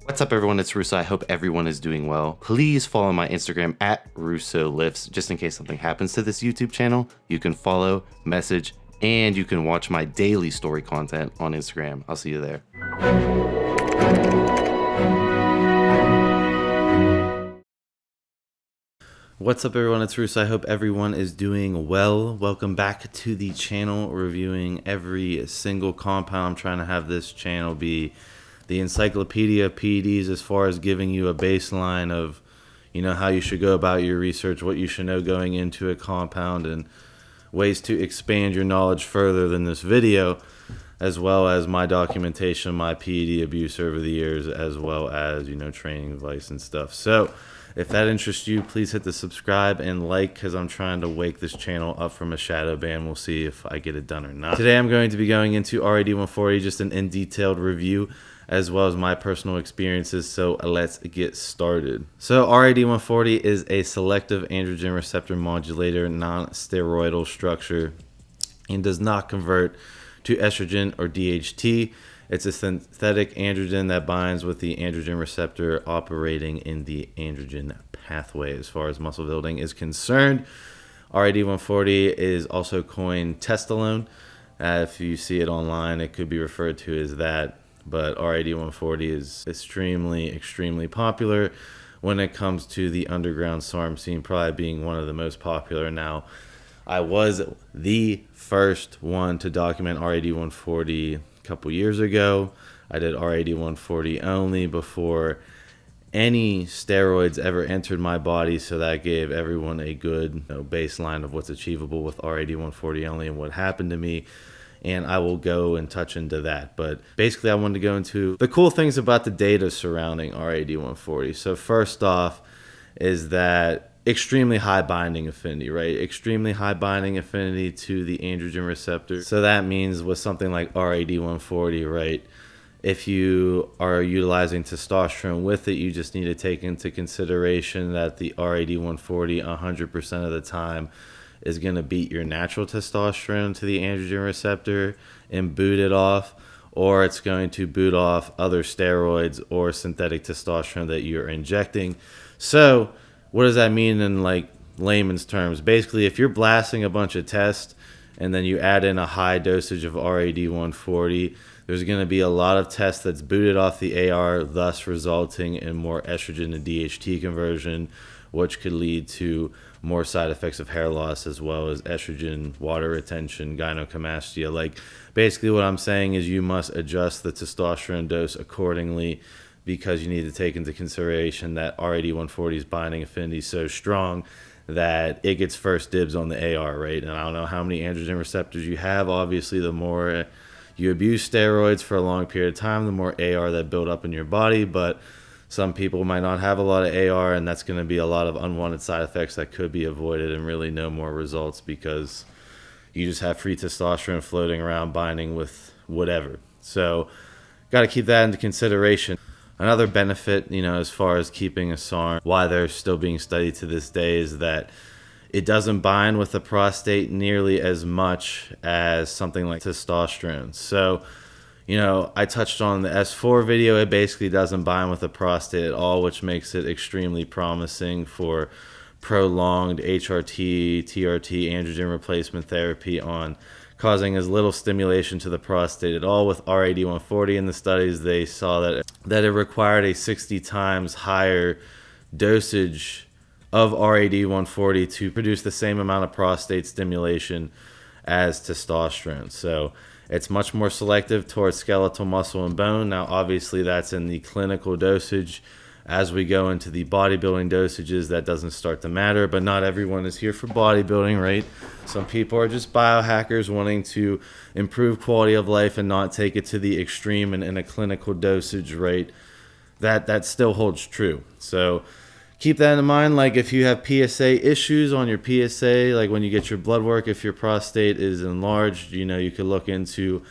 What's up, everyone? It's Russo. I hope everyone is doing well. Please follow my Instagram at Russo Lifts, just in case something happens to this YouTube channel. You can follow, message, and you can watch my daily story content on Instagram. I'll see you there. What's up, everyone? It's Russo. I hope everyone is doing well. Welcome back to the channel, reviewing every single compound. I'm trying to have this channel be the encyclopedia of PEDs as far as giving you a baseline of, how you should go about your research, what you should know going into a compound, and ways to expand your knowledge further than this video, as well as my documentation, my PED abuse over the years, as well as, training advice and stuff. So if that interests you, please hit the subscribe and like, because I'm trying to wake this channel up from a shadow ban. We'll see if I get it done or not. Today I'm going to be going into RAD-140, just an in-detailed review, as well as my personal experiences. So let's get started. So RAD-140 is a selective androgen receptor modulator, non-steroidal structure, and does not convert to estrogen or DHT. It's a synthetic androgen that binds with the androgen receptor operating in the androgen pathway as far as muscle building is concerned. RAD-140 is also coined Testalone. If you see it online, it could be referred to as that. But RAD-140 is extremely popular when it comes to the underground SARM scene, probably being one of the most popular. Now, I was the first one to document RAD-140 a couple years ago. I did RAD-140 only before any steroids ever entered my body, so that gave everyone a good baseline of what's achievable with RAD-140 only and what happened to me. And I will go and touch into that. But basically, I wanted to go into the cool things about the data surrounding RAD-140. So first off is that extremely high binding affinity, right? Extremely high binding affinity to the androgen receptor. So that means with something like RAD-140, right, if you are utilizing testosterone with it, you just need to take into consideration that the RAD-140 100% of the time is going to beat your natural testosterone to the androgen receptor and boot it off, or it's going to boot off other steroids or synthetic testosterone that you're injecting. So what does that mean in layman's terms? Basically, if you're blasting a bunch of tests and then you add in a high dosage of RAD-140, there's going to be a lot of tests that's booted off the AR, thus resulting in more estrogen to DHT conversion, which could lead to more side effects of hair loss, as well as estrogen, water retention, gynecomastia. Basically what I'm saying is you must adjust the testosterone dose accordingly, because you need to take into consideration that RAD-140's binding affinity is so strong that it gets first dibs on the AR, right? And I don't know how many androgen receptors you have. Obviously, the more you abuse steroids for a long period of time, the more AR that build up in your body. But some people might not have a lot of AR, and that's going to be a lot of unwanted side effects that could be avoided and really no more results, because you just have free testosterone floating around binding with whatever. So got to keep that into consideration. Another benefit, as far as keeping a SARM, why they're still being studied to this day, is that it doesn't bind with the prostate nearly as much as something like testosterone. So I touched on the S4 video. It basically doesn't bind with the prostate at all, which makes it extremely promising for prolonged HRT, TRT, androgen replacement therapy on causing as little stimulation to the prostate at all. With RAD-140 in the studies, they saw that it required a 60 times higher dosage of RAD-140 to produce the same amount of prostate stimulation as testosterone. So it's much more selective towards skeletal muscle and bone. Now, obviously, that's in the clinical dosage. As we go into the bodybuilding dosages, that doesn't start to matter, but not everyone is here for bodybuilding, right? Some people are just biohackers wanting to improve quality of life and not take it to the extreme and in a clinical dosage, right? That still holds true. So keep that in mind. If you have PSA issues on your PSA, when you get your blood work, if your prostate is enlarged, you could look into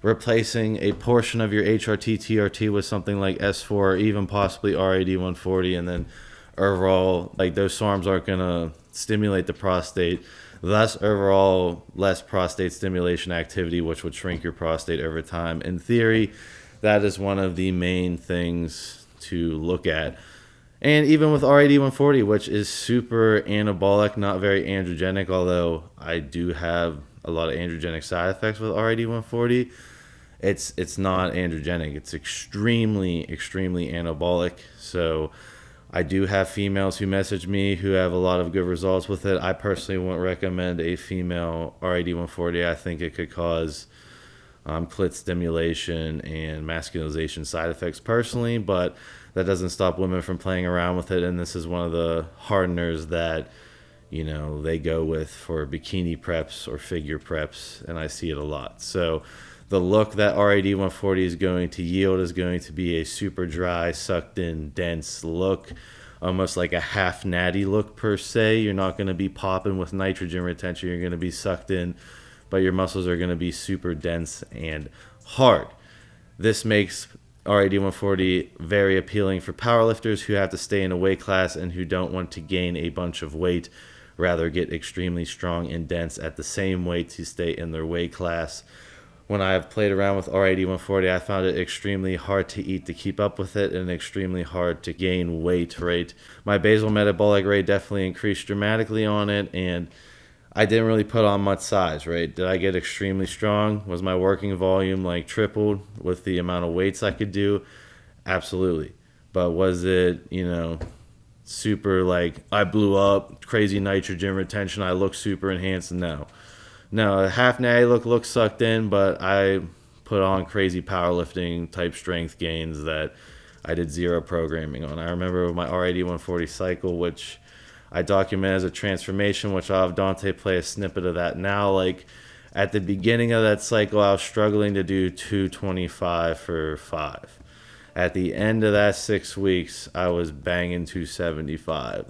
replacing a portion of your HRT, TRT with something like S4 or even possibly RAD-140, and then overall, those SARMs aren't going to stimulate the prostate. Thus, overall, less prostate stimulation activity, which would shrink your prostate over time. In theory, that is one of the main things to look at. And even with RAD-140, which is super anabolic, not very androgenic, although I do have a lot of androgenic side effects with RAD-140, it's not androgenic. It's extremely, extremely anabolic. So I do have females who message me who have a lot of good results with it. I personally wouldn't recommend a female RAD-140. I think it could cause clit stimulation and masculinization side effects personally, but that doesn't stop women from playing around with it. And this is one of the hardeners that, you know, they go with for bikini preps or figure preps, and I see it a lot. So the look that RAD-140 is going to yield is going to be a super dry, sucked in, dense look, almost like a half natty look per se. You're not going to be popping with nitrogen retention. You're going to be sucked in, but your muscles are going to be super dense and hard. This makes RAD-140 very appealing for powerlifters who have to stay in a weight class and who don't want to gain a bunch of weight, rather get extremely strong and dense at the same weight to stay in their weight class. When I've played around with RAD-140, I found it extremely hard to eat to keep up with it and extremely hard to gain weight, right? My basal metabolic rate definitely increased dramatically on it, and I didn't really put on much size, right? Did I get extremely strong? Was my working volume like tripled with the amount of weights I could do? Absolutely. But was it, you know, super like I blew up, crazy nitrogen retention, I look super enhanced? No. No, a half natty look sucked in, but I put on crazy powerlifting type strength gains that I did zero programming on. I remember with my RAD-140 cycle, which I document as a transformation, which I'll have Dante play a snippet of that now. Like at the beginning of that cycle, I was struggling to do 225 for 5. At the end of that 6 weeks, I was banging 275.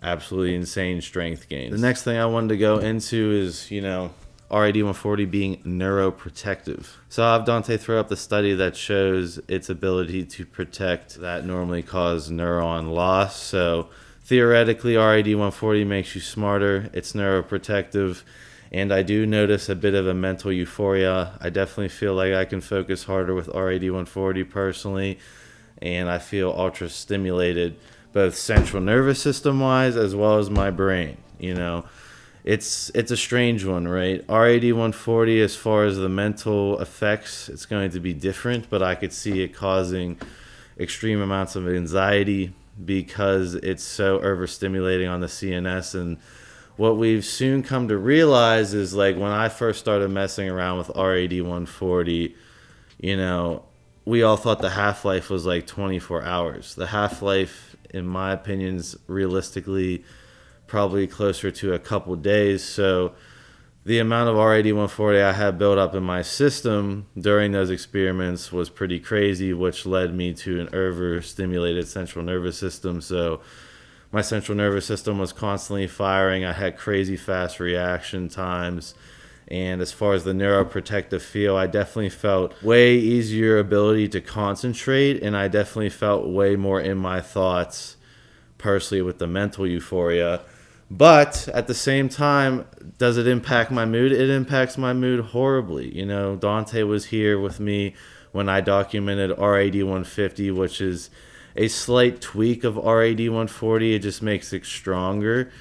Absolutely insane strength gains. The next thing I wanted to go into is, you know, RAD-140 being neuroprotective. So I'll have Dante throw up the study that shows its ability to protect that normally cause neuron loss. So theoretically, RAD-140 makes you smarter. It's neuroprotective. And I do notice a bit of a mental euphoria. I definitely feel like I can focus harder with RAD-140 personally. And I feel ultra stimulated, both central nervous system wise as well as my brain. You know, it's a strange one, right? RAD-140, as far as the mental effects, it's going to be different, but I could see it causing extreme amounts of anxiety because it's so overstimulating on the CNS. And what we've soon come to realize is, like, when I first started messing around with RAD-140, you know, we all thought the half-life was like 24 hours. The half-life, in my opinion, is realistically probably closer to a couple days. So the amount of RAD-140 I had built up in my system during those experiments was pretty crazy, which led me to an overstimulated central nervous system. So my central nervous system was constantly firing. I had crazy fast reaction times. And as far as the neuroprotective feel, I definitely felt way easier ability to concentrate, and I definitely felt way more in my thoughts personally with the mental euphoria. But at the same time, does it impact my mood? It impacts my mood horribly. You know, Dante was here with me when I documented RAD-150, which is a slight tweak of RAD-140. It just makes it stronger.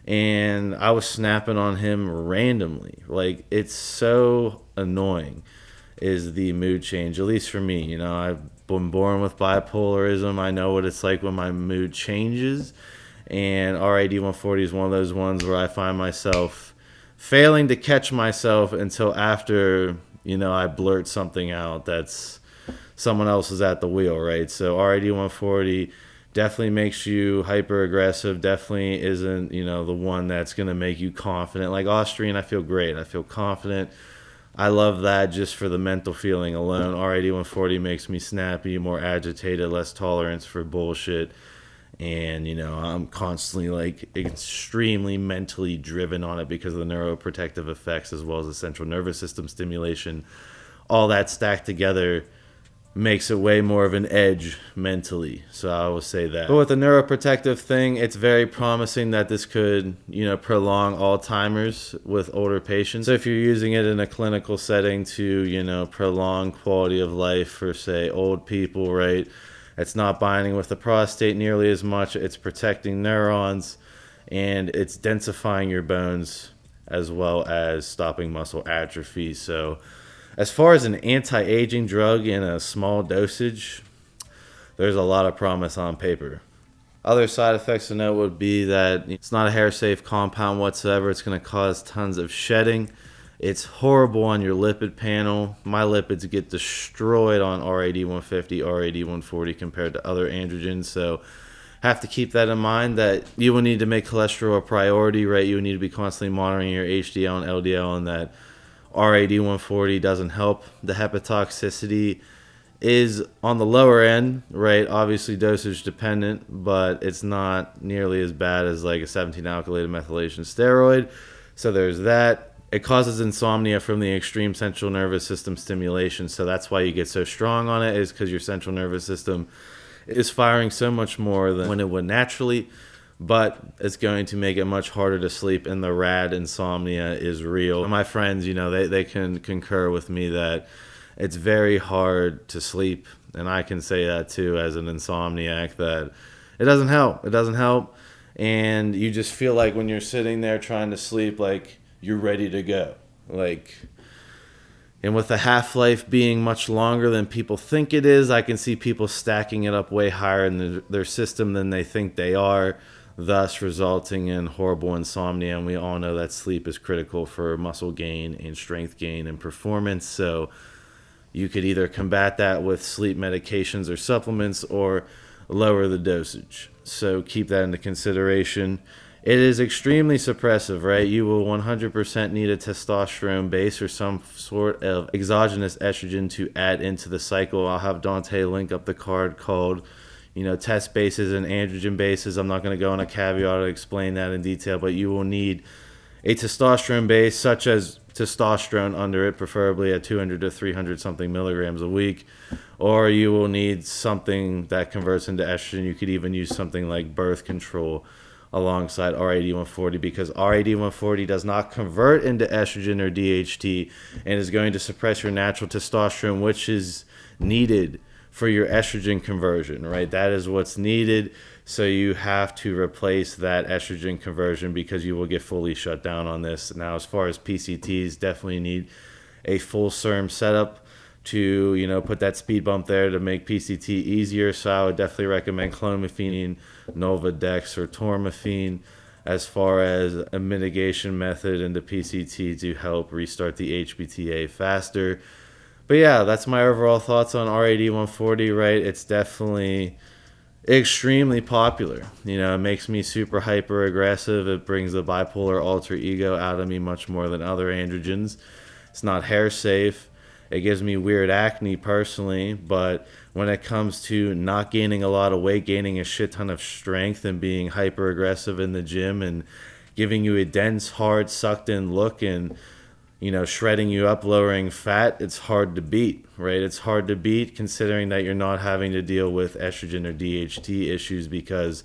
And I was snapping on him randomly. Like, it's so annoying is the mood change, at least for me. You know, I've been born with bipolarism. I know what it's like when my mood changes. And RAD-140 is one of those ones where I find myself failing to catch myself until after, you know, I blurt something out that's someone else is at the wheel, right? So RAD-140 definitely makes you hyper aggressive, definitely isn't, you know, the one that's going to make you confident. Like Austrian, I feel great. I feel confident. I love that just for the mental feeling alone. RAD-140 makes me snappy, more agitated, less tolerance for bullshit. And, you know, I'm constantly like extremely mentally driven on it because of the neuroprotective effects as well as the central nervous system stimulation. All that stacked together makes it way more of an edge mentally. So I will say that. But with the neuroprotective thing, it's very promising that this could, you know, prolong Alzheimer's with older patients. So if you're using it in a clinical setting to, you know, prolong quality of life for, say, old people, right? It's not binding with the prostate nearly as much. It's protecting neurons, and it's densifying your bones as well as stopping muscle atrophy. So as far as an anti-aging drug in a small dosage, there's a lot of promise on paper. Other side effects to note would be that it's not a hair-safe compound whatsoever. It's going to cause tons of shedding. It's horrible on your lipid panel. My lipids get destroyed on RAD-150, RAD-140 compared to other androgens. So have to keep that in mind, that you will need to make cholesterol a priority, right? You will need to be constantly monitoring your HDL and LDL, and that RAD-140 doesn't help. The hepatotoxicity is on the lower end, right? Obviously dosage dependent, but it's not nearly as bad as like a 17-alkylated methylation steroid. So there's that. It causes insomnia from the extreme central nervous system stimulation. So that's why you get so strong on it, is because your central nervous system is firing so much more than when it would naturally, but it's going to make it much harder to sleep, and the RAD insomnia is real. My friends, they can concur with me that it's very hard to sleep, and I can say that too as an insomniac, that it doesn't help. It doesn't help, and you just feel like when you're sitting there trying to sleep, like you're ready to go. And with the half-life being much longer than people think it is, I can see people stacking it up way higher in their system than they think they are, thus resulting in horrible insomnia. And we all know that sleep is critical for muscle gain and strength gain and performance. So you could either combat that with sleep medications or supplements, or lower the dosage. So keep that into consideration. It is extremely suppressive, right? You will 100% need a testosterone base or some sort of exogenous estrogen to add into the cycle. I'll have Dante link up the card called, test bases and androgen bases. I'm not going to go on a caveat to explain that in detail, but you will need a testosterone base, such as testosterone under it, preferably at 200 to 300 something milligrams a week, or you will need something that converts into estrogen. You could even use something like birth control alongside RAD-140, because RAD-140 does not convert into estrogen or DHT, and is going to suppress your natural testosterone, which is needed for your estrogen conversion, right? That is what's needed. So you have to replace that estrogen conversion, because you will get fully shut down on this. Now, as far as PCTs, definitely need a full SARM setup to, put that speed bump there to make PCT easier. So I would definitely recommend clomiphene, Nolvadex, or Tormorphine as far as a mitigation method into PCT to help restart the HPTA faster. But yeah, that's my overall thoughts on RAD-140, right? It's definitely extremely popular. It makes me super hyper aggressive. It brings the bipolar alter ego out of me much more than other androgens. It's not hair safe. It gives me weird acne personally, but when it comes to not gaining a lot of weight, gaining a shit ton of strength, and being hyper aggressive in the gym, and giving you a dense, hard, sucked in look, and shredding you up, lowering fat, it's hard to beat, right? It's hard to beat, considering that you're not having to deal with estrogen or DHT issues, because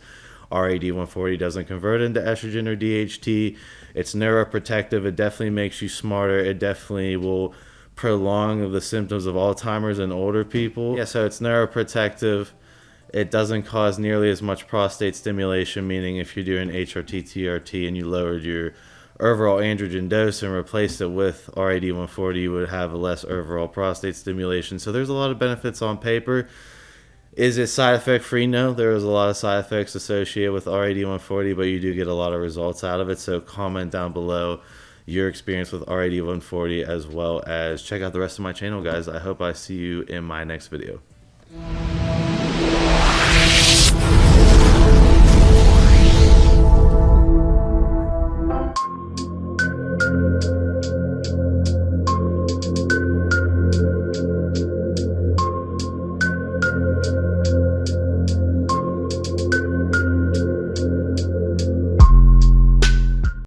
RAD-140 doesn't convert into estrogen or DHT. It's neuroprotective. It definitely makes you smarter. It definitely will prolong the symptoms of Alzheimer's in older people. Yeah, so it's neuroprotective. It doesn't cause nearly as much prostate stimulation, meaning if you're doing HRT, TRT, and you lowered your overall androgen dose and replaced it with RAD-140, you would have a less overall prostate stimulation. So there's a lot of benefits on paper. Is it side effect free? No, there is a lot of side effects associated with RAD-140, but you do get a lot of results out of it. So comment down below your experience with RAD-140, as well as check out the rest of my channel, guys. I hope I see you in my next video.